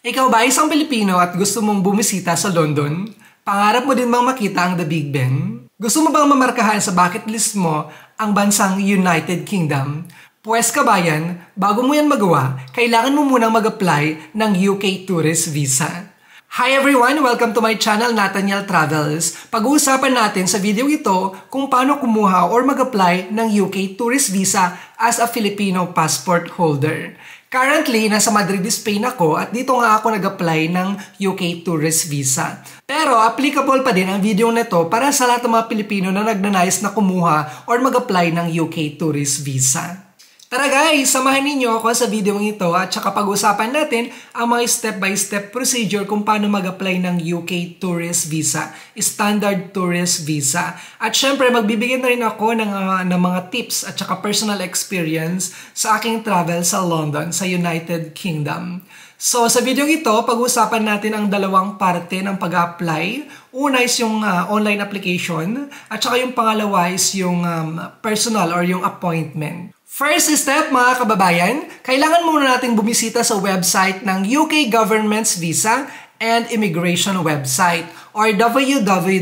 Ikaw ba isang Pilipino at gusto mong bumisita sa London? Pangarap mo din bang makita ang The Big Ben? Gusto mo bang mamarkahan sa bucket list mo ang bansang United Kingdom? Pwes kabayan, bago mo yan magawa, kailangan mo munang mag-apply ng UK Tourist Visa. Hi everyone! Welcome to my channel, Nathaniel Travels. Pag-uusapan natin sa video ito kung paano kumuha or mag-apply ng UK Tourist Visa as a Filipino passport holder. Currently, nasa Madrid, Spain ako at dito nga ako nag-apply ng UK Tourist Visa. Pero applicable pa din ang video nito para sa lahat ng mga Pilipino na nagnanais na kumuha or mag-apply ng UK Tourist Visa. Tara guys, samahan ninyo ako sa video ito at saka pag-usapan natin ang mga step-by-step procedure kung paano mag-apply ng UK Tourist Visa, Standard Tourist Visa. At syempre, magbibigay na rin ako ng mga tips at saka personal experience sa aking travel sa London, sa United Kingdom. So sa video ito, pag-usapan natin ang dalawang parte ng pag-apply. Una is yung online application at saka yung pangalawa is yung personal or yung appointment. First step mga kababayan, kailangan muna nating bumisita sa website ng UK Government's Visa and Immigration website or www.gov.uk.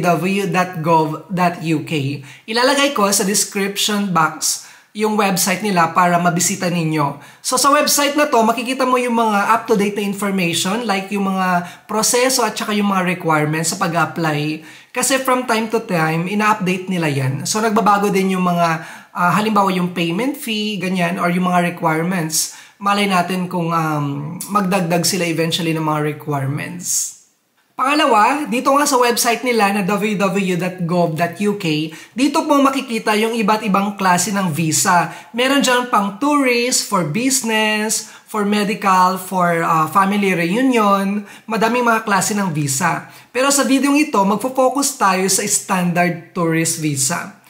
Ilalagay ko sa description box yung website nila para mabisita ninyo. So sa website na to, makikita mo yung mga up-to-date na information like yung mga proseso at saka yung mga requirements sa pag-apply. Kasi from time to time, ina-update nila yan. So nagbabago din yung mga halimbawa yung payment fee, ganyan, or yung mga requirements. Malay natin kung magdagdag sila eventually ng mga requirements. Pangalawa, dito nga sa website nila na www.gov.uk, dito po makikita yung iba't ibang klase ng visa. Meron dyan pang tourist, for business, for medical, for family reunion, madaming mga klase ng visa. Pero sa video ito, magfo-focus tayo sa Standard Tourist Visa.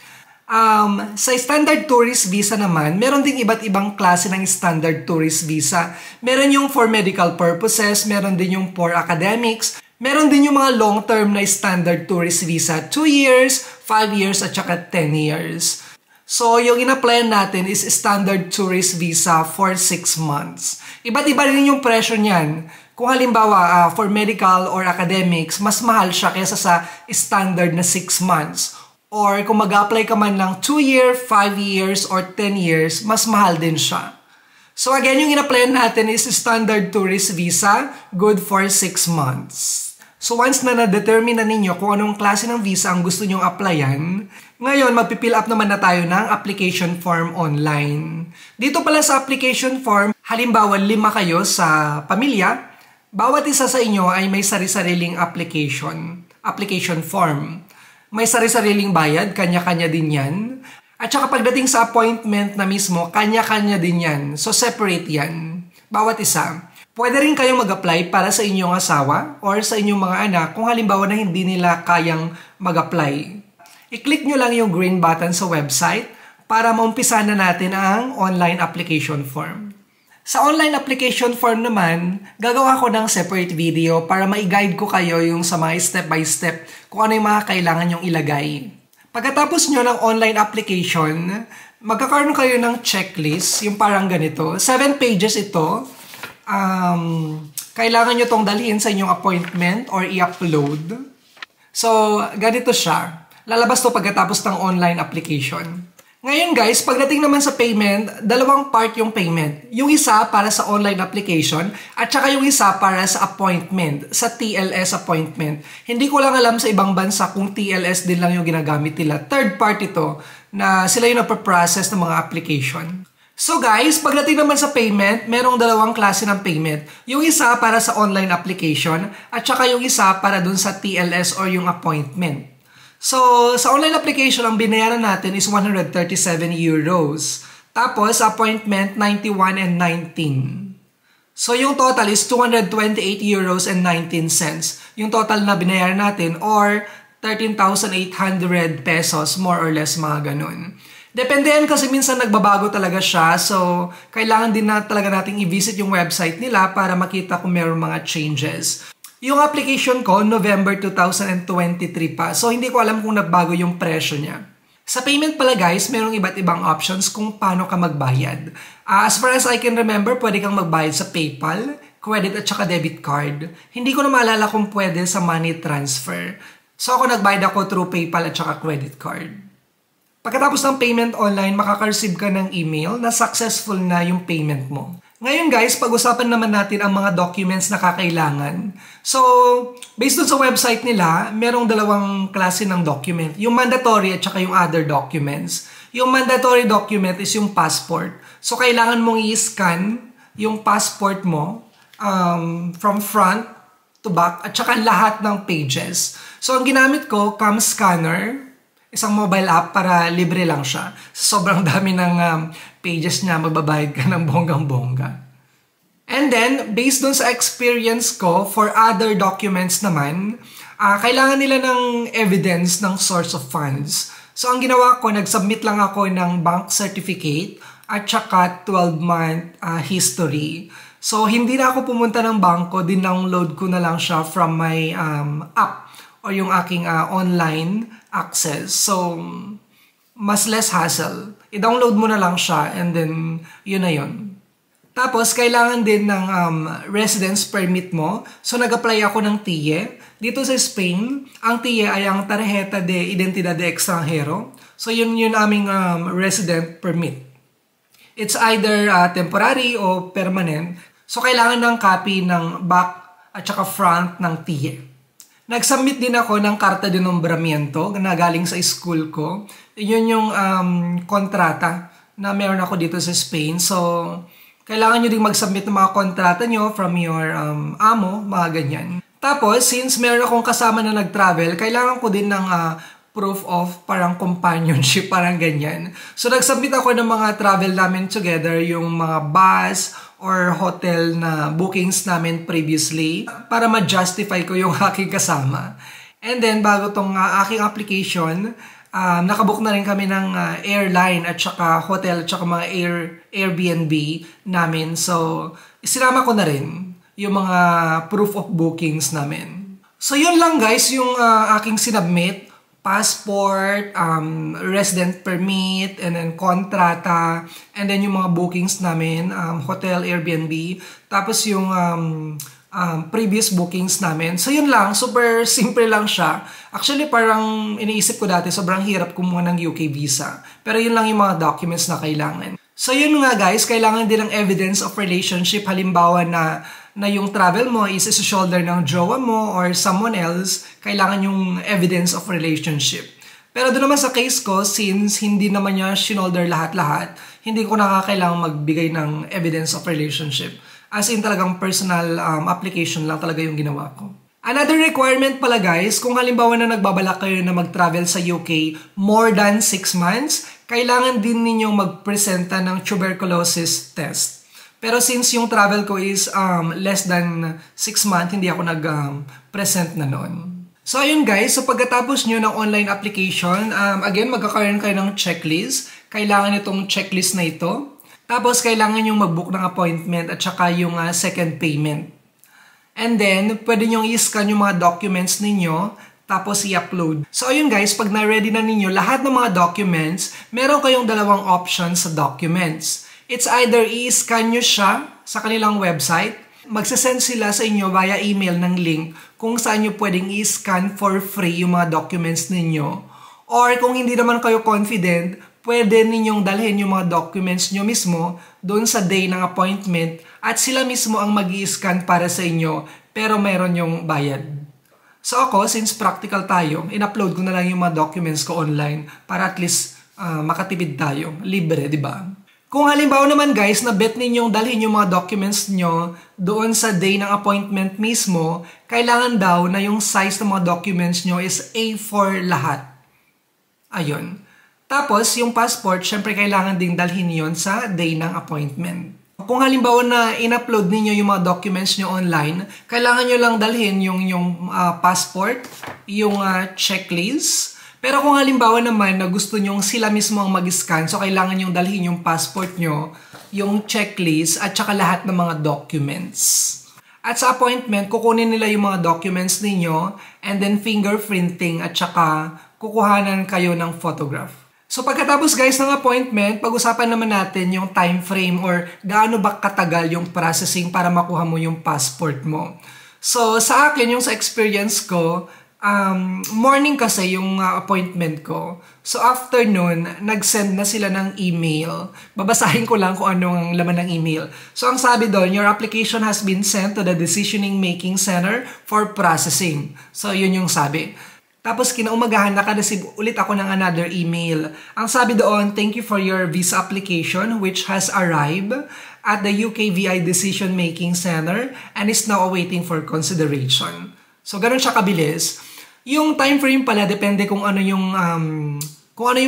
Sa Standard Tourist Visa naman, meron ding iba't ibang klase ng Standard Tourist Visa. Meron yung for medical purposes, meron din yung for academics, meron din yung mga long-term na Standard Tourist Visa, 2 years, 5 years, at saka 10 years. So, yung in-applyan natin is Standard Tourist Visa for 6 months. Iba't iba rin yung presyo niyan. Kung halimbawa, for medical or academics, mas mahal siya kaysa sa standard na 6 months. Or kung mag-apply ka man ng 2 years, 5 years, or 10 years, mas mahal din siya. So again, yung in-applyan natin is Standard Tourist Visa, good for 6 months. So once na na-determine na ninyo kung anong klase ng visa ang gusto nyong applyan, ngayon magpipill up naman na tayo ng application form online. Dito pala sa application form, halimbawa 5 kayo sa pamilya, bawat isa sa inyo ay may sari-sariling application form. May sari-sariling bayad, kanya-kanya din yan. At saka pagdating sa appointment na mismo, kanya-kanya din yan. So separate yan. Bawat isa. Pwede rin kayong mag-apply para sa inyong asawa or sa inyong mga anak kung halimbawa na hindi nila kayang mag-apply. I-click nyo lang yung green button sa website para maumpisa na natin ang online application form. Sa online application form naman, gagawa ko ng separate video para ma-guide ko kayo yung sa mga step-by-step kung ano yung mga kailangan nyong ilagay. Pagkatapos nyo ng online application, magkakaroon kayo ng checklist, yung parang ganito. 7 pages ito. Kailangan nyo tong dalhin sa inyong appointment or i-upload. So, ganito siya. Lalabas to pagkatapos ng online application. Ngayon guys, pagdating naman sa payment, dalawang part yung payment. Yung isa para sa online application at saka yung isa para sa appointment, sa TLS appointment. Hindi ko lang alam sa ibang bansa kung TLS din lang yung ginagamit nila. Third part ito na sila yung nagpa-process ng mga application. So guys, pagdating naman sa payment, merong dalawang klase ng payment. Yung isa para sa online application at saka yung isa para dun sa TLS or yung appointment. So, sa online application, ang binayaran natin is 137 euros. Tapos, appointment, 91 and 19. So, yung total is 228 euros and 19 cents. Yung total na binayaran natin or 13,800 pesos, more or less, mga ganun. Depende yan kasi minsan nagbabago talaga siya. So, kailangan din na talaga nating i-visit yung website nila para makita kung meron mga changes. Yung application ko, November 2023 pa. So, hindi ko alam kung nagbago yung presyo niya. Sa payment pala guys, merong iba't ibang options kung paano ka magbayad. As far as I can remember, pwede kang magbayad sa PayPal, credit at saka debit card. Hindi ko na maalala kung pwede sa money transfer. So ako nagbayad ako through PayPal at saka credit card. Pagkatapos ng payment online, makaka-receive ka ng email na successful na yung payment mo. Ngayon guys, pag-usapan naman natin ang mga documents na kakailangan. So, based dun sa website nila, merong dalawang klase ng document. Yung mandatory at saka yung other documents. Yung mandatory document is yung passport. So, kailangan mong i-scan yung passport mo from front to back at saka lahat ng pages. So, ang ginamit ko, Cam Scanner, isang mobile app para libre lang siya. Sobrang dami ng pages niya, magbabayad ka ng bonggang-bongga. And then, based dun sa experience ko, for other documents naman, kailangan nila ng evidence ng source of funds. So, ang ginawa ko, nag-submit lang ako ng bank certificate at saka 12-month history. So, hindi na ako pumunta ng bangko, din-download ko na lang siya from my app o yung aking online access. So, mas less hassle. I-download mo na lang siya and then yun na yun. Tapos, kailangan din ng residence permit mo. So, nag-apply ako ng TIE. Dito sa Spain, ang TIE ay ang Tarjeta de Identidad de Extranjero. So, yun aming resident permit. It's either temporary o permanent. So, kailangan ng copy ng back at saka front ng TIE. Nag-submit din ako ng karta de nombramiento na galing sa school ko. Yun yung kontrata na meron ako dito sa Spain. So, kailangan nyo din mag-submit ng mga kontrata nyo from your amo, mga ganyan. Tapos, since meron akong kasama na nag-travel, kailangan ko din ng proof of parang companionship, parang ganyan. So, nag-submit ako ng mga travel namin together, yung mga bus or hotel na bookings namin previously para ma-justify ko yung aking kasama. And then, bago tong aking application, nakabook na rin kami ng airline at saka hotel at saka mga Airbnb namin. So, isinama ko na rin yung mga proof of bookings namin. So, yun lang guys yung aking sinubmit. Passport, resident permit, and then kontrata, and then yung mga bookings namin, hotel, Airbnb, tapos yung previous bookings namin. So yun lang, super simple lang siya. Actually parang iniisip ko dati, sobrang hirap kumuha ng UK visa. Pero yun lang yung mga documents na kailangan. So yun nga guys, kailangan din ng evidence of relationship. Halimbawa na yung travel mo is sa shoulder ng jowa mo or someone else, kailangan yung evidence of relationship. Pero doon naman sa case ko, since hindi naman niya shoulder lahat-lahat, hindi ko nakakailangan magbigay ng evidence of relationship. As in talagang personal application lang talaga yung ginawa ko. Another requirement pala guys, kung halimbawa na nagbabalak kayo na mag-travel sa UK more than 6 months, kailangan din ninyong magpresenta ng tuberculosis test. Pero since yung travel ko is less than 6 months, hindi ako nag-present na noon. So ayun guys, so pagkatapos nyo ng online application, again magkakaroon kayo ng checklist. Kailangan itong checklist na ito. Tapos kailangan yung mag-book ng appointment at saka yung second payment. And then, pwede nyo i-scan yung mga documents ninyo, tapos i-upload. So ayun guys, pag na-ready na ninyo lahat ng mga documents, meron kayong dalawang options sa documents. It's either i-scan nyo siya sa kanilang website, magsasend sila sa inyo via email ng link kung saan nyo pwedeng i-scan for free yung mga documents ninyo. Or kung hindi naman kayo confident, pwede ninyong dalhin yung mga documents nyo mismo doon sa day ng appointment at sila mismo ang mag-i-scan para sa inyo pero meron yung bayad. So ako, since practical tayo, in-upload ko na lang yung mga documents ko online para at least makatipid tayo. Libre, di ba? Kung halimbawa naman guys, na bet ninyong dalhin yung mga documents nyo doon sa day ng appointment mismo, kailangan daw na yung size ng mga documents nyo is A4 lahat. Ayun. Tapos, yung passport, syempre kailangan ding dalhin yon sa day ng appointment. Kung halimbawa na in-upload ninyo yung mga documents nyo online, kailangan nyo lang dalhin yung passport, yung checklist. Pero kung halimbawa naman na gusto nyong sila mismo ang mag-scan, so kailangan nyong dalhin yung passport nyo, yung checklist, at saka lahat ng mga documents. At sa appointment, kukunin nila yung mga documents ninyo, and then fingerprinting, at saka kukuhanan kayo ng photograph. So pagkatapos guys ng appointment, pag-usapan naman natin yung time frame or gaano ba katagal yung processing para makuha mo yung passport mo. So sa akin, yung sa experience ko, morning kasi yung appointment ko. So afternoon, nag-send na sila ng email. Babasahin ko lang kung ano ang laman ng email. So ang sabi doon, your application has been sent to the Decisioning Making Center for processing. So yun yung sabi. Tapos kinaumagahan, naka-receive ulit ako ng another email. Ang sabi doon, thank you for your visa application which has arrived at the UKVI Decision Making Center and is now awaiting for consideration. So ganun siya kabilis. Yung time frame pala, depende kung ano yung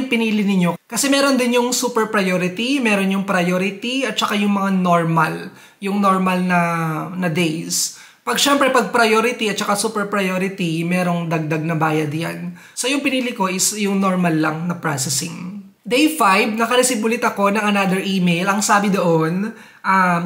pinili ninyo. Kasi meron din yung super priority, meron yung priority, at saka yung mga normal. Yung normal na days. Syempre, pag priority at saka super priority, merong dagdag na bayad yan. So, yung pinili ko is yung normal lang na processing. Day 5, naka-receive ulit ako ng another email. Ang sabi doon,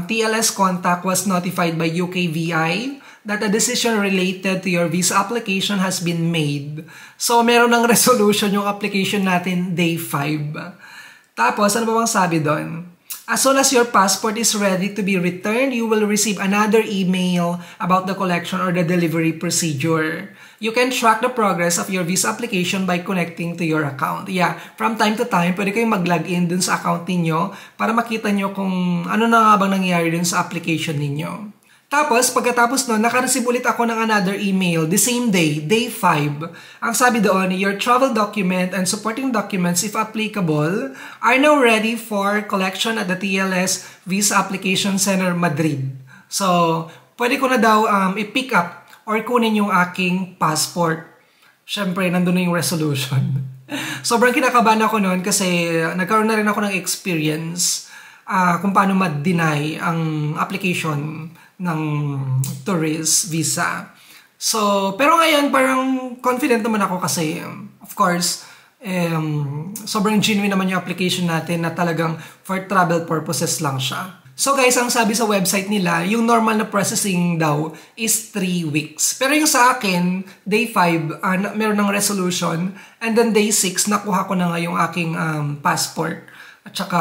TLS contact was notified by UKVI that a decision related to your visa application has been made. So, meron ng resolution yung application natin day 5. Tapos, ano ba bang sabi doon? As soon as your passport is ready to be returned, you will receive another email about the collection or the delivery procedure. You can track the progress of your visa application by connecting to your account. Yeah, from time to time, pwede kayong mag-login dun sa account ninyo para makita nyo kung ano na nga bang nangyayari dun sa application ninyo. Tapos, pagkatapos nun, naka-receive ulit ako ng another email the same day, day 5. Ang sabi doon, your travel document and supporting documents, if applicable, are now ready for collection at the TLS Visa Application Center, Madrid. So, pwede ko na daw i-pick up or kunin yung aking passport. Siyempre, nandun na yung resolution. Sobrang kinakabahan ako noon kasi nagkaroon na rin ako ng experience kung paano ma-deny ang application ng tourist visa. So, pero ngayon parang confident naman ako kasi of course, sobrang genuine naman yung application natin na talagang for travel purposes lang siya. So guys, ang sabi sa website nila, yung normal na processing daw is 3 weeks. Pero yung sa akin, day 5, meron ng resolution, and then day 6, nakuha ko na nga yung aking passport. At saka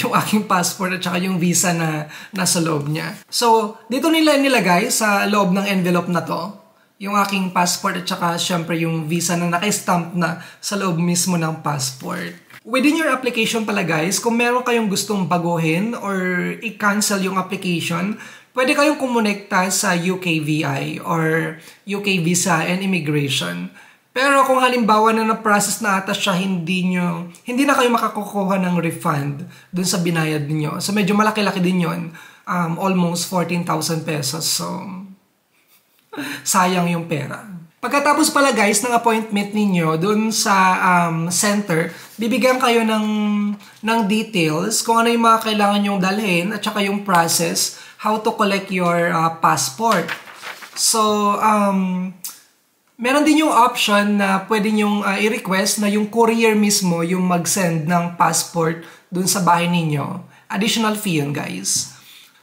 yung aking passport at saka yung visa na nasa loob niya. So, dito nila nilagay sa loob ng envelope na to, yung aking passport at saka syempre yung visa na naka-stamp na sa loob mismo ng passport. Within your application pala guys, kung meron kayong gustong baguhin or i-cancel yung application, pwede kayong kumonekta sa UKVI or UK Visa and Immigration. Pero kung halimbawa na na-process na ata siya, hindi na kayo makakukuha ng refund dun sa binayad niyo. So medyo malaki-laki din yun. Almost 14,000 pesos. So, sayang yung pera. Pagkatapos pala guys ng appointment ninyo dun sa center, bibigyan kayo ng details kung ano yung mga kailangan nyong dalhin at saka yung process, how to collect your passport. So, meron din yung option na pwede nyong i-request na yung courier mismo yung mag-send ng passport dun sa bahay ninyo. Additional fee yun, guys.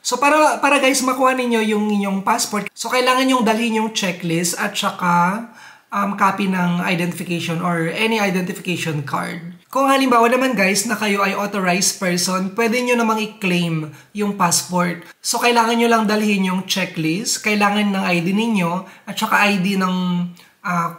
So, para guys makuha ninyo yung inyong passport, so kailangan nyong dalhin yung checklist at saka copy ng identification or any identification card. Kung halimbawa naman guys na kayo ay authorized person, pwede nyo namang i-claim yung passport. So, kailangan nyo lang dalhin yung checklist, kailangan ng ID ninyo, at saka ID ng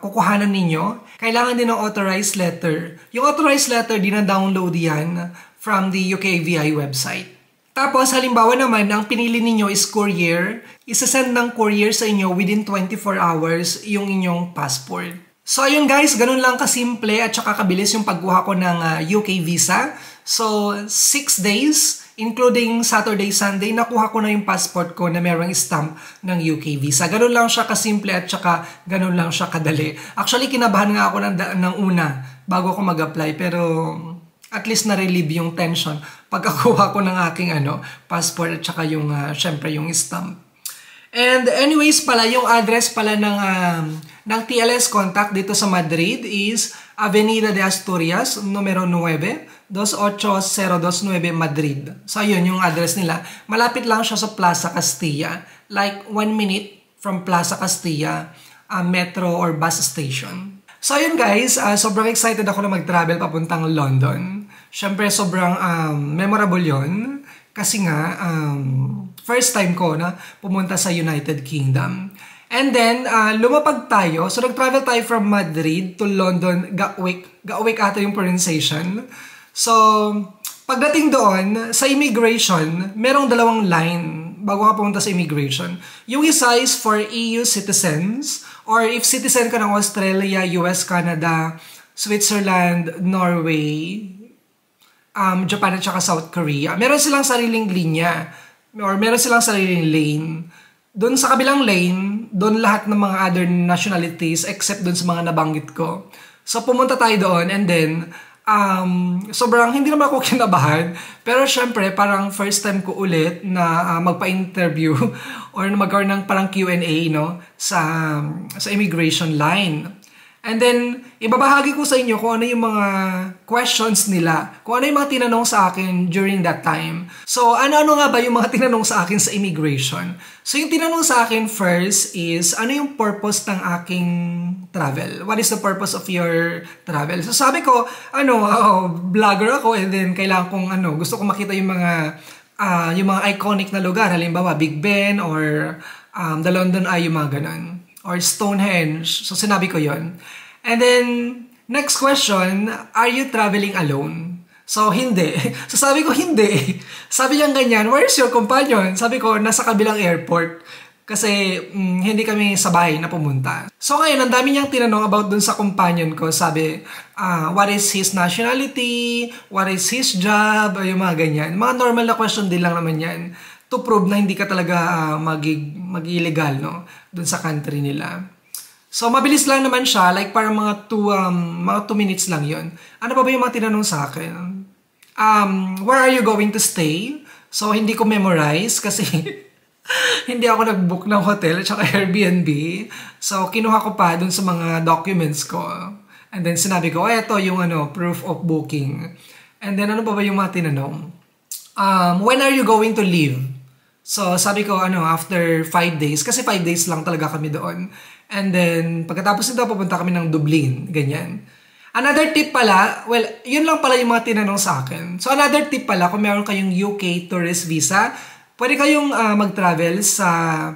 kukuhanan ninyo. Kailangan din ng authorized letter. Yung authorized letter, dina-download yan from the UKVI website. Tapos, halimbawa naman, ang pinili ninyo is courier. Isasend ng courier sa inyo within 24 hours yung inyong passport. So, ayun guys, ganun lang kasimple at saka kabilis yung pagkuha ko ng UK visa. So, 6 days, including Saturday, Sunday, nakuha ko na yung passport ko na merong stamp ng UK visa. Ganun lang siya kasimple at saka ganun lang siya kadali. Actually, kinabahan nga ako ng una bago ako mag-apply, pero at least na-relieve yung tension pagkakuha ko ng aking passport at saka yung, syempre, yung stamp. And anyways pala, yung address pala ng TLS contact dito sa Madrid is Avenida de Asturias, numero 9, 28029 Madrid. So ayun yung address nila. Malapit lang siya sa Plaza Castilla. Like 1 minute from Plaza Castilla, metro or bus station. So ayun guys, sobrang excited ako na mag-travel papuntang London. Siyempre sobrang memorable yon kasi nga first time ko na pumunta sa United Kingdom. And then lumapag tayo, so nag-travel tayo from Madrid to London, Gatwick ata yung pronunciation. So pagdating doon, sa immigration, merong dalawang line bago ka pumunta sa immigration. Yung isa is for EU citizens, or if citizen ka ng Australia, US, Canada, Switzerland, Norway, Japan at saka South Korea, meron silang sariling linya, or meron silang sariling lane. Doon sa kabilang lane, doon lahat ng mga other nationalities except doon sa mga nabanggit ko. So pumunta tayo doon and then, sobrang hindi naman ako kinabahan, pero syempre parang first time ko ulit na magpa-interview or magkaroon ng parang Q&A no sa immigration line. And then ibabahagi ko sa inyo kung ano yung mga questions nila, kung ano yung mga tinanong sa akin during that time. So ano nga ba yung mga tinanong sa akin sa immigration? So yung tinanong sa akin first is, ano yung purpose ng aking travel? What is the purpose of your travel? So sabi ko, vlogger ako and then kailangan kong gusto kong makita yung mga iconic na lugar, halimbawa Big Ben or the London Eye, yung mga ganun, or Stonehenge. So sinabi ko yon. And then next question, are you traveling alone? So hindi. So sabi ko hindi. Sabi niya ganyan, where is your companion? Sabi ko, nasa kabilang airport. Kasi hindi kami sabay na pumunta. So ngayon, ang dami niyang tinanong about dun sa companion ko. Sabi, what is his nationality? What is his job? Yung mga ganyan. Mga normal na question din lang naman yan. To prove na hindi ka talaga mag-illegal no? Dun sa country nila. So mabilis lang naman siya. Like parang mga 2 minutes lang yon. Ano ba yung mga tinanong sa akin? Where are you going to stay? So hindi ko memorize kasi hindi ako nag-book ng hotel at saka Airbnb. So, kinuha ko pa dun sa mga documents ko. And then, sinabi ko, eto yung proof of booking. And then, ano ba yung mga tinanong? When are you going to leave? So, sabi ko, after 5 days. Kasi 5 days lang talaga kami doon. And then, pagkatapos nito, pupunta kami ng Dublin. Ganyan. Another tip pala, well, yun lang pala yung mga tinanong sa akin. So, another tip pala, kung meron kayong UK tourist visa, pwede kayong mag-travel sa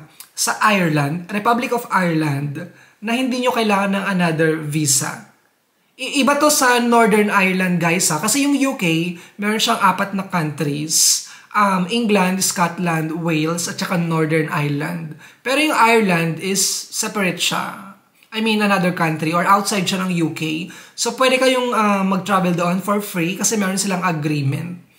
Ireland, Republic of Ireland, na hindi nyo kailangan ng another visa. Iba to sa Northern Ireland, guys, ha? Kasi yung UK, meron siyang 4 na countries. England, Scotland, Wales, at saka Northern Ireland. Pero yung Ireland is separate siya. I mean, another country or outside siya ng UK. So, pwede kayong mag-travel doon for free kasi meron silang agreement.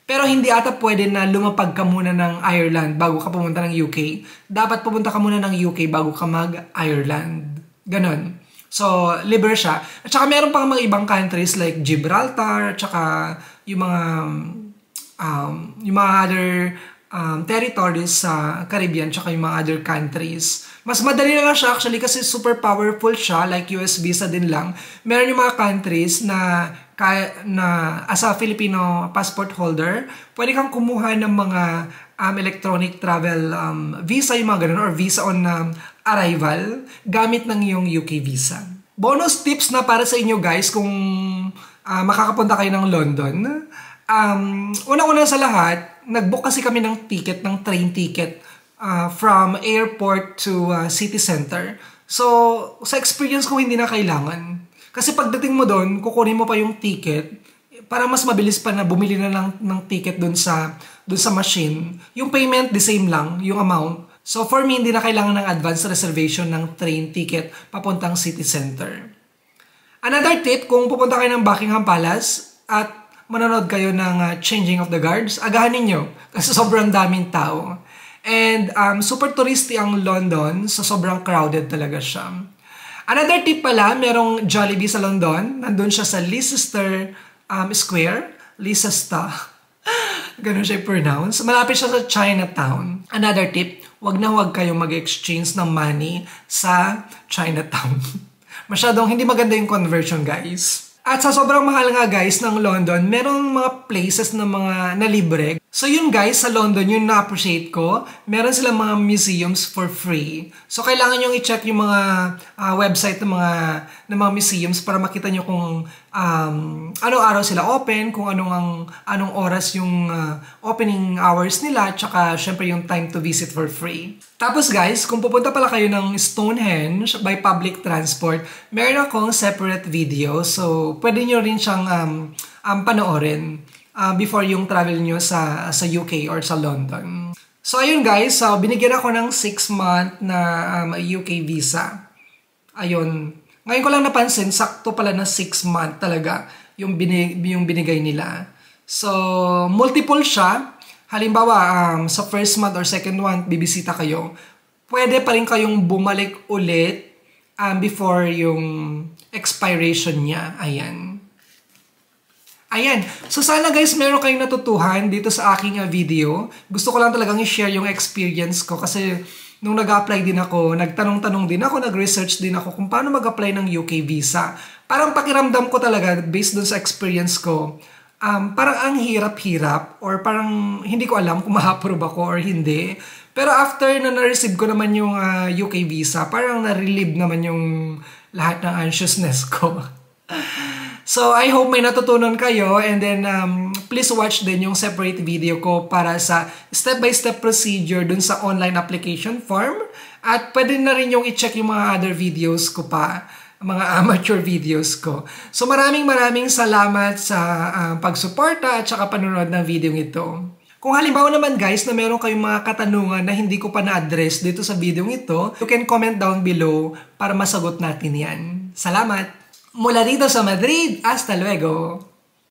Pero hindi ata pwede na lumapag ka muna ng Ireland bago ka pumunta ng UK. Dapat pupunta ka muna ng UK bago ka mag-Ireland. Ganon. So, libre siya. At saka meron pang mga ibang countries like Gibraltar, at saka yung mga other territories sa Caribbean, at saka yung mga other countries. Mas madali na lang siya actually kasi super powerful siya, like US visa din lang. Meron yung mga countries na as a Filipino passport holder, pwede kang kumuha ng mga electronic travel visa, yung mga ganun, or visa on arrival, gamit ng iyong UK visa. Bonus tips na para sa inyo guys kung makakapunta kayo ng London. Una-una sa lahat, nag-book kasi kami ng train ticket from airport to city center. So, sa experience ko, hindi na kailangan. Kasi pagdating mo doon, kukunin mo pa yung ticket para mas mabilis pa na bumili na lang ng ticket doon sa machine. Yung payment, the same lang, yung amount. So for me, hindi na kailangan ng advance reservation ng train ticket papuntang city center. Another tip, kung pupunta kayo ng Buckingham Palace at manonood kayo ng Changing of the Guards, agahan ninyo kasi sobrang daming tao. And super touristy ang London, so sobrang crowded talaga siya. Another tip pala, merong Jollibee sa London. Nandun siya sa Leicester Square. Leicester. Ganun siya i-pronounce. Malapit siya sa Chinatown. Another tip, wag na wag kayong mag-exchange ng money sa Chinatown. Masyadong hindi maganda yung conversion, guys. At sa sobrang mahal nga guys ng London, merong mga places na mga na libre. So yun guys, sa London, yun na-appreciate ko. Meron silang mga museums for free. So kailangan nyo i-check yung mga website ng mga museums para makita nyo kung anong araw sila open, kung anong oras yung opening hours nila, tsaka syempre yung time to visit for free. Tapos guys, kung pupunta pala kayo ng Stonehenge by public transport, meron akong separate video. So pwede nyo rin siyang panoorin before yung travel nyo sa UK or sa London. So ayun guys, binigyan ako ng 6-month na UK visa. Ayun. Ngayon ko lang napansin, sakto pala na 6-month talaga yung binigay nila. So multiple siya. Halimbawa, sa first month or second month, bibisita kayo. Pwede pa rin kayong bumalik ulit before yung expiration niya. Ayan. Ayan. So sana guys, meron kayong natutuhan dito sa aking video. Gusto ko lang talagang i-share yung experience ko kasi nung nag-apply din ako, nagtanong-tanong din ako, nag-research din ako kung paano mag-apply ng UK visa. Parang pakiramdam ko talaga, based dun sa experience ko, parang ang hirap-hirap or parang hindi ko alam kung ma-approve ako or hindi. Pero after na na-receive ko naman yung UK visa, parang na-relieve naman yung lahat ng anxiousness ko. So, I hope may natutunan kayo and then please watch din yung separate video ko para sa step-by-step procedure dun sa online application form at pwede na rin yung i-check yung mga other videos ko pa, mga amateur videos ko. So, maraming salamat sa pagsuporta at saka panonood ng video ito. Kung halimbawa naman guys na meron kayong mga katanungan na hindi ko pa na-address dito sa video ito, you can comment down below para masagot natin yan. Salamat! Mula dito sa Madrid, hasta luego!